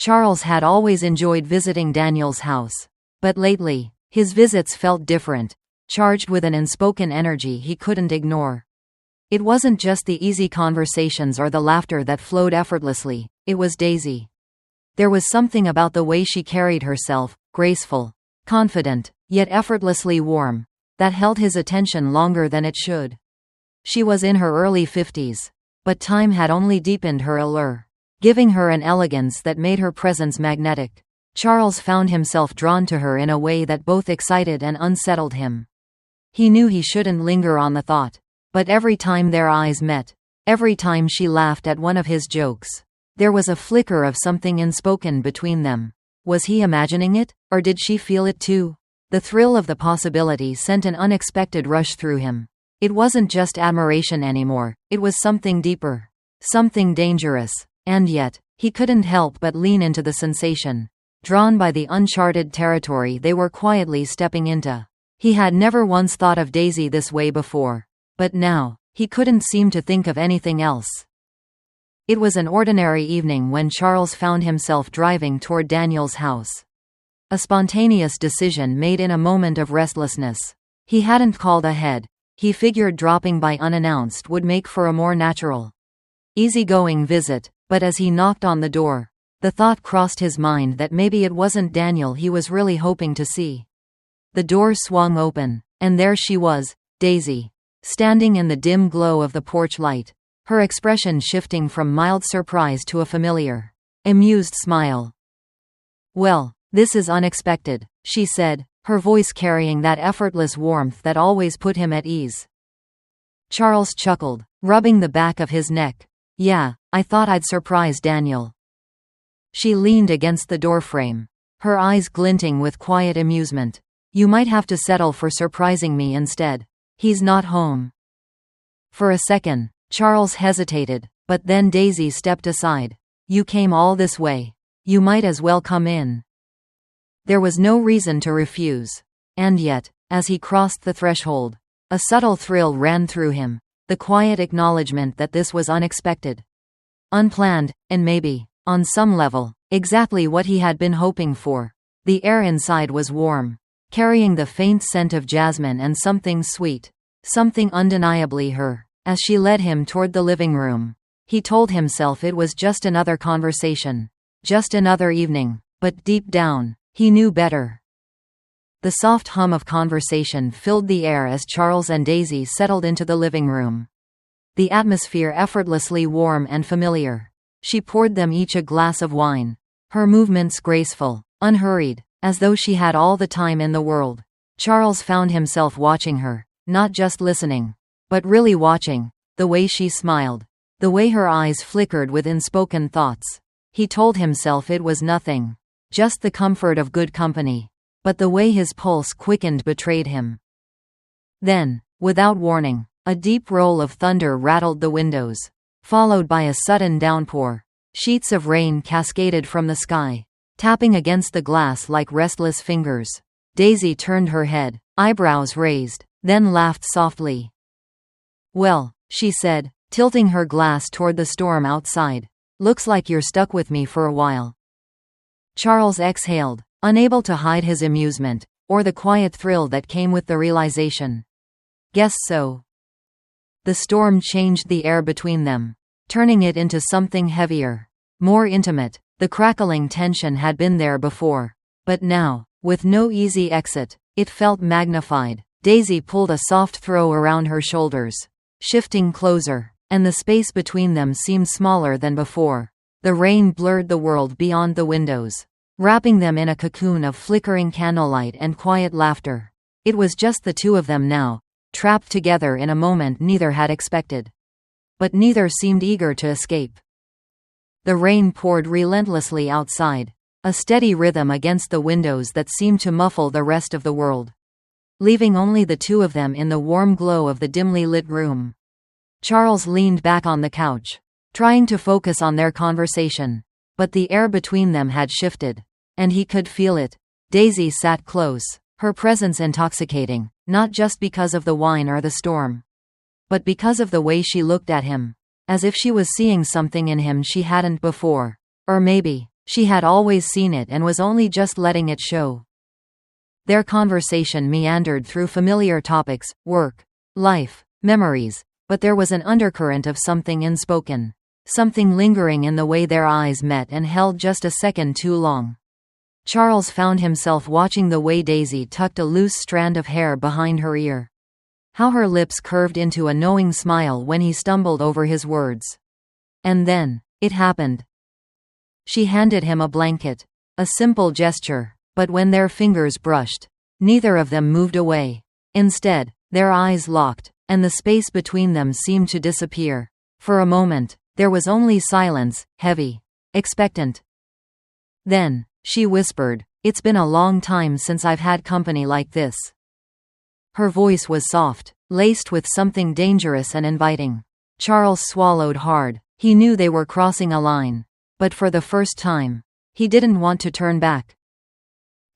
Charles had always enjoyed visiting Daniel's house. But lately, his visits felt different, charged with an unspoken energy he couldn't ignore. It wasn't just the easy conversations or the laughter that flowed effortlessly, it was Daisy. There was something about the way she carried herself, graceful, confident, yet effortlessly warm, that held his attention longer than it should. She was in her early 50s, but time had only deepened her allure, giving her an elegance that made her presence magnetic. Charles found himself drawn to her in a way that both excited and unsettled him. He knew he shouldn't linger on the thought, but every time their eyes met, every time she laughed at one of his jokes, there was a flicker of something unspoken between them. Was he imagining it, or did she feel it too? The thrill of the possibility sent an unexpected rush through him. It wasn't just admiration anymore, it was something deeper, something dangerous, and yet, he couldn't help but lean into the sensation, drawn by the uncharted territory they were quietly stepping into. He had never once thought of Daisy this way before, but now, he couldn't seem to think of anything else. It was an ordinary evening when Charles found himself driving toward Daniel's house. A spontaneous decision made in a moment of restlessness. He hadn't called ahead. He figured dropping by unannounced would make for a more natural, easygoing visit, but as he knocked on the door, the thought crossed his mind that maybe it wasn't Daniel he was really hoping to see. The door swung open, and there she was, Daisy, standing in the dim glow of the porch light, her expression shifting from mild surprise to a familiar, amused smile. "Well, this is unexpected," she said, her voice carrying that effortless warmth that always put him at ease. Charles chuckled, rubbing the back of his neck. "Yeah, I thought I'd surprise Daniel." She leaned against the doorframe, her eyes glinting with quiet amusement. "You might have to settle for surprising me instead. He's not home." For a second, Charles hesitated, but then Daisy stepped aside. "You came all this way. You might as well come in." There was no reason to refuse. And yet, as he crossed the threshold, a subtle thrill ran through him, the quiet acknowledgement that this was unexpected, unplanned, and maybe, on some level, exactly what he had been hoping for. The air inside was warm, carrying the faint scent of jasmine and something sweet, something undeniably her. As she led him toward the living room, he told himself it was just another conversation, just another evening, but deep down, he knew better. The soft hum of conversation filled the air as Charles and Daisy settled into the living room. The atmosphere effortlessly warm and familiar. She poured them each a glass of wine, her movements graceful, unhurried, as though she had all the time in the world. Charles found himself watching her, not just listening, but really watching, the way she smiled, the way her eyes flickered with unspoken thoughts. He told himself it was nothing, just the comfort of good company, but the way his pulse quickened betrayed him. Then, without warning, a deep roll of thunder rattled the windows, followed by a sudden downpour. Sheets of rain cascaded from the sky, tapping against the glass like restless fingers. Daisy turned her head, eyebrows raised, then laughed softly. "Well," she said, tilting her glass toward the storm outside, "looks like you're stuck with me for a while." Charles exhaled, unable to hide his amusement, or the quiet thrill that came with the realization. "Guess so." The storm changed the air between them, turning it into something heavier, more intimate. The crackling tension had been there before, but now, with no easy exit, it felt magnified. Daisy pulled a soft throw around her shoulders, shifting closer, and the space between them seemed smaller than before. The rain blurred the world beyond the windows, wrapping them in a cocoon of flickering candlelight and quiet laughter. It was just the two of them now, trapped together in a moment neither had expected. But neither seemed eager to escape. The rain poured relentlessly outside, a steady rhythm against the windows that seemed to muffle the rest of the world, leaving only the two of them in the warm glow of the dimly lit room. Charles leaned back on the couch, trying to focus on their conversation, but the air between them had shifted, and he could feel it. Daisy sat close, her presence intoxicating, not just because of the wine or the storm, but because of the way she looked at him, as if she was seeing something in him she hadn't before. Or maybe, She had always seen it and was only just letting it show. Their conversation meandered through familiar topics, work, life, memories, but there was an undercurrent of something unspoken. Something lingering in the way their eyes met and held just a second too long. Charles found himself watching the way Daisy tucked a loose strand of hair behind her ear. How her lips curved into a knowing smile when he stumbled over his words. And then, it happened. She handed him a blanket. A simple gesture, but when their fingers brushed, neither of them moved away. Instead, their eyes locked, and the space between them seemed to disappear. For a moment, there was only silence, heavy, expectant. Then, she whispered, "It's been a long time since I've had company like this." Her voice was soft, laced with something dangerous and inviting. Charles swallowed hard. He knew they were crossing a line. But for the first time, he didn't want to turn back.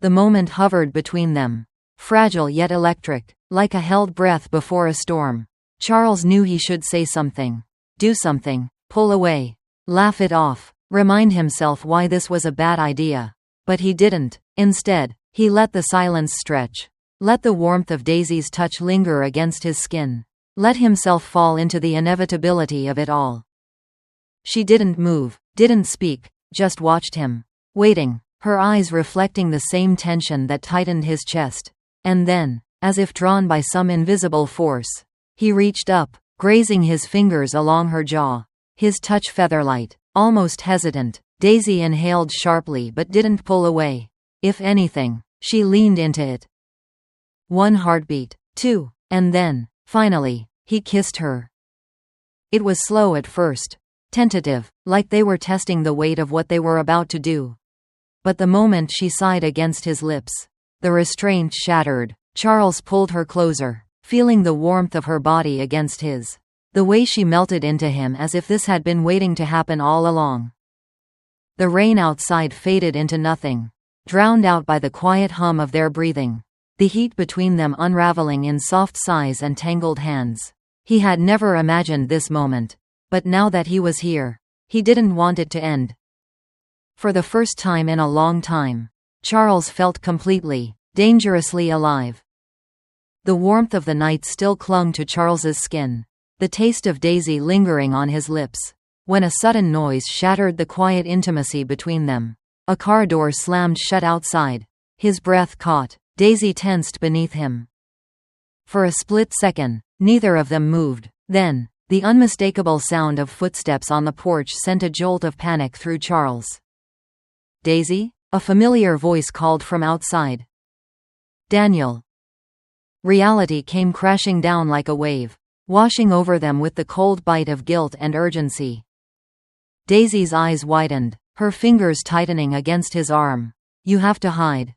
The moment hovered between them, fragile yet electric, like a held breath before a storm. Charles knew he should say something, do something, pull away, laugh it off, remind himself why this was a bad idea. But he didn't. Instead, he let the silence stretch. Let the warmth of Daisy's touch linger against his skin. Let himself fall into the inevitability of it all. She didn't move, didn't speak, just watched him, waiting, her eyes reflecting the same tension that tightened his chest. And then, as if drawn by some invisible force, he reached up, grazing his fingers along her jaw. His touch featherlight, almost hesitant. Daisy inhaled sharply but didn't pull away. If anything, she leaned into it. One heartbeat, two, and then, finally, he kissed her. It was slow at first, tentative, like they were testing the weight of what they were about to do. But the moment she sighed against his lips, the restraint shattered. Charles pulled her closer, feeling the warmth of her body against his. The way she melted into him as if this had been waiting to happen all along. The rain outside faded into nothing, drowned out by the quiet hum of their breathing. The heat between them unraveling in soft sighs and tangled hands. He had never imagined this moment. But now that he was here, he didn't want it to end. For the first time in a long time, Charles felt completely, dangerously alive. The warmth of the night still clung to Charles's skin, the taste of Daisy lingering on his lips. When a sudden noise shattered the quiet intimacy between them. A car door slammed shut outside. His breath caught. Daisy tensed beneath him. For a split second, neither of them moved. Then, the unmistakable sound of footsteps on the porch sent a jolt of panic through Charles. "Daisy?" A familiar voice called from outside. "Daniel." Reality came crashing down like a wave, washing over them with the cold bite of guilt and urgency. Daisy's eyes widened, her fingers tightening against his arm. "You have to hide."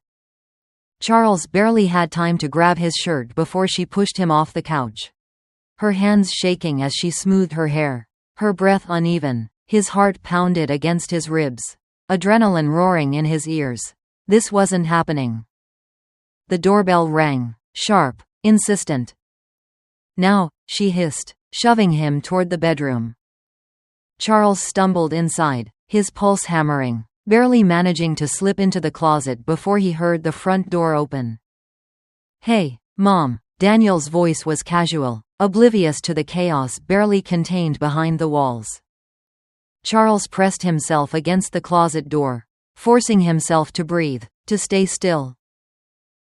Charles barely had time to grab his shirt before she pushed him off the couch. Her hands shaking as she smoothed her hair, her breath uneven, his heart pounded against his ribs, adrenaline roaring in his ears. This wasn't happening. The doorbell rang, sharp, insistent. "Now," she hissed, shoving him toward the bedroom. Charles stumbled inside, his pulse hammering, barely managing to slip into the closet before he heard the front door open. "Hey, Mom." Daniel's voice was casual, oblivious to the chaos barely contained behind the walls. Charles pressed himself against the closet door, forcing himself to breathe, to stay still.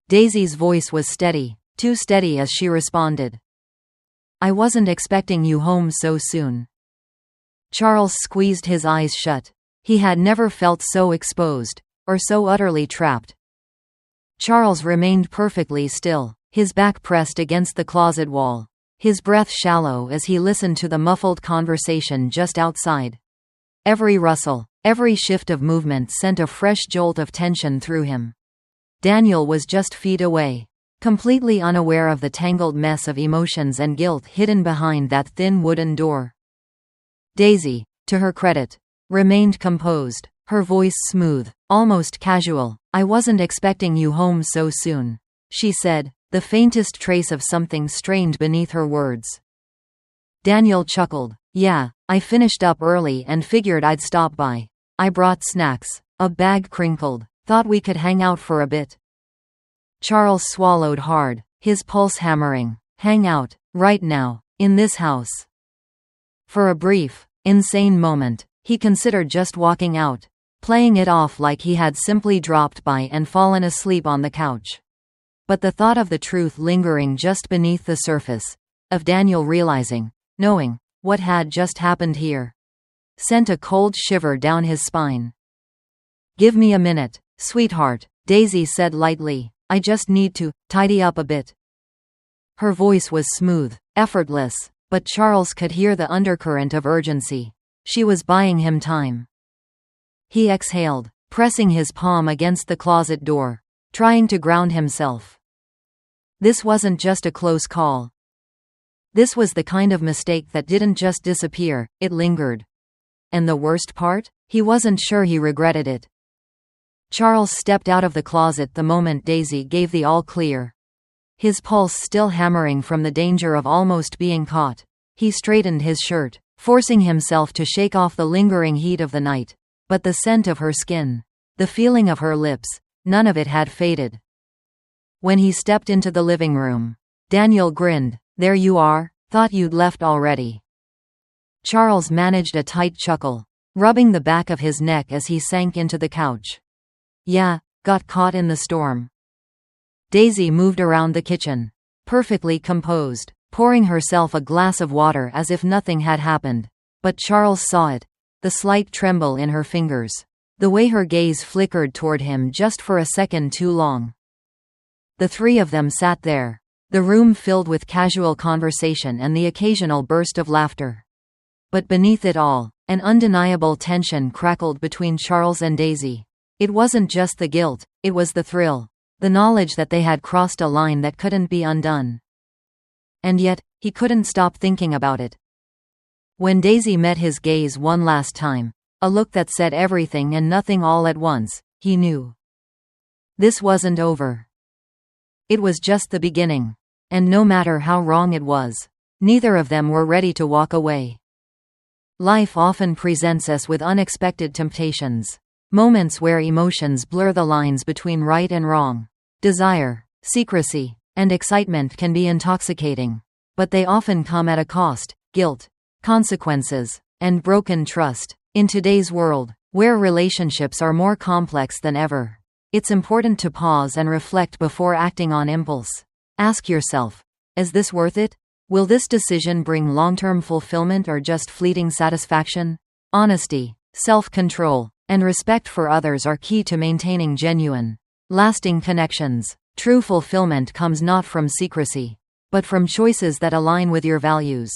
Daisy's voice was steady, too steady as she responded. "I wasn't expecting you home so soon." Charles squeezed his eyes shut. He had never felt so exposed, or so utterly trapped. Charles remained perfectly still, his back pressed against the closet wall, his breath shallow as he listened to the muffled conversation just outside. Every rustle, every shift of movement sent a fresh jolt of tension through him. Daniel was just feet away, completely unaware of the tangled mess of emotions and guilt hidden behind that thin wooden door. Daisy, to her credit, remained composed, her voice smooth, almost casual. "I wasn't expecting you home so soon," she said, the faintest trace of something strained beneath her words. Daniel chuckled. "Yeah, I finished up early and figured I'd stop by. I brought snacks, A bag crinkled. Thought we could hang out for a bit. Charles swallowed hard, his pulse hammering. Hang out? Right now? In this house? For a brief, insane moment, he considered just walking out, playing it off like he had simply dropped by and fallen asleep on the couch. But the thought of the truth lingering just beneath the surface, of Daniel realizing, knowing, what had just happened here, sent a cold shiver down his spine. "Give me a minute, sweetheart," Daisy said lightly. "I just need to tidy up a bit." Her voice was smooth, effortless, but Charles could hear the undercurrent of urgency. She was buying him time. He exhaled, pressing his palm against the closet door, trying to ground himself. This wasn't just a close call. This was the kind of mistake that didn't just disappear, it lingered. And the worst part? He wasn't sure he regretted it. Charles stepped out of the closet the moment Daisy gave the all-clear. His pulse still hammering from the danger of almost being caught, he straightened his shirt, forcing himself to shake off the lingering heat of the night. But the scent of her skin, the feeling of her lips, none of it had faded. When he stepped into the living room, Daniel grinned. "There you are, thought you'd left already." Charles managed a tight chuckle, rubbing the back of his neck as he sank into the couch. "Yeah, got caught in the storm." Daisy moved around the kitchen, perfectly composed, pouring herself a glass of water as if nothing had happened. But Charles saw it, the slight tremble in her fingers, the way her gaze flickered toward him just for a second too long. The three of them sat there, the room filled with casual conversation and the occasional burst of laughter. But beneath it all, an undeniable tension crackled between Charles and Daisy. It wasn't just the guilt, it was the thrill. The knowledge that they had crossed a line that couldn't be undone. And yet, he couldn't stop thinking about it. When Daisy met his gaze one last time, a look that said everything and nothing all at once, he knew. This wasn't over. It was just the beginning. And no matter how wrong it was, neither of them were ready to walk away. Life often presents us with unexpected temptations. Moments where emotions blur the lines between right and wrong. Desire, secrecy, and excitement can be intoxicating. But they often come at a cost: guilt, consequences, and broken trust. In today's world, where relationships are more complex than ever, it's important to pause and reflect before acting on impulse. Ask yourself, is this worth it? Will this decision bring long-term fulfillment or just fleeting satisfaction? Honesty, self-control, and respect for others are key to maintaining genuine, lasting connections. True fulfillment comes not from secrecy, but from choices that align with your values.